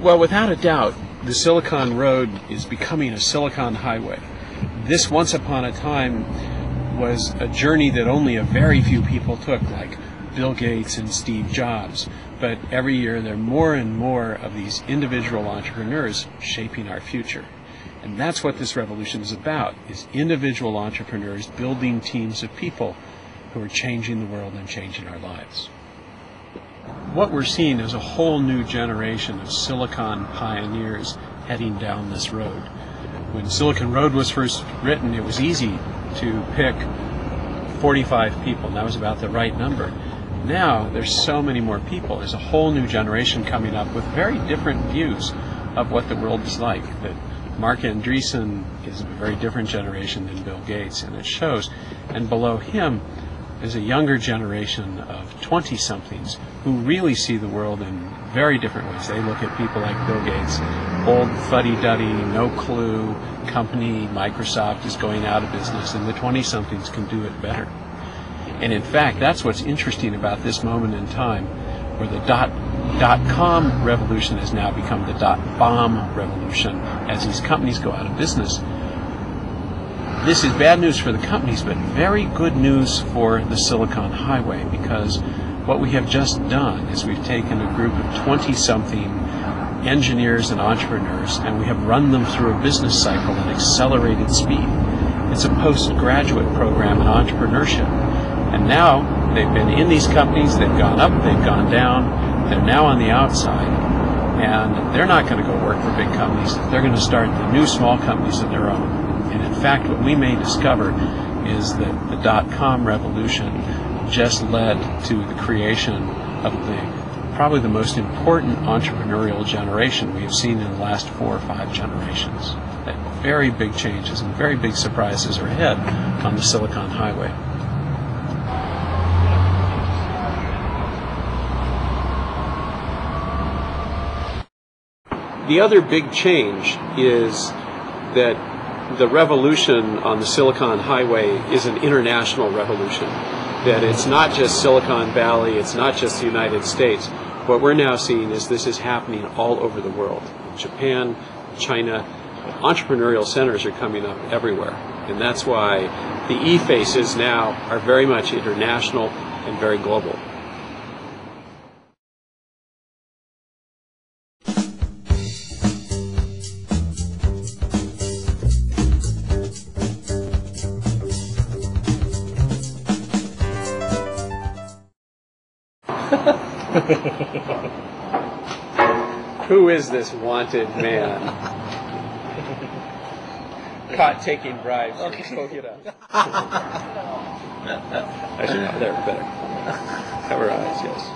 Well, without a doubt, the Silicon Road is becoming a Silicon Highway. This, once upon a time, was a journey that only a very few people took, like Bill Gates and Steve Jobs. But every year there are more and more of these individual entrepreneurs shaping our future. And that's what this revolution is about, is individual entrepreneurs building teams of people who are changing the world and changing our lives. What we're seeing is a whole new generation of Silicon pioneers heading down this road. When Silicon Road was first written, it was easy to pick 45 people, and that was about the right number. Now, there's so many more people. There's a whole new generation coming up with very different views of what the world is like. That Mark Andreessen is a very different generation than Bill Gates, and it shows. And below him is a younger generation of 20-somethings who really see the world in very different ways. They look at people like Bill Gates, old fuddy-duddy, no clue company, Microsoft is going out of business, and the 20-somethings can do it better. And in fact, that's what's interesting about this moment in time, where the dot-com revolution has now become the dot-bomb revolution as these companies go out of business. This is bad news for the companies, but very good news for the Silicon Highway, because what we have just done is we've taken a group of 20-something engineers and entrepreneurs, and we have run them through a business cycle at accelerated speed. It's a postgraduate program in entrepreneurship. And now they've been in these companies, they've gone up, they've gone down, they're now on the outside, and they're not going to go work for big companies. They're going to start the new small companies of their own. And in fact, what we may discover is that the dot-com revolution just led to the creation of probably the most important entrepreneurial generation we have seen in the last 4 or 5 generations. That very big changes and very big surprises are ahead on the Silicon Highway. The other big change is that the revolution on the Silicon Highway is an international revolution. That it's not just Silicon Valley, it's not just the United States. What we're now seeing is this is happening all over the world. Japan, China, entrepreneurial centers are coming up everywhere. And that's why the e-faces now are very much international and very global. Who is this wanted man? Caught taking bribes. Okay. Actually, no, there, better. Cover eyes, yes.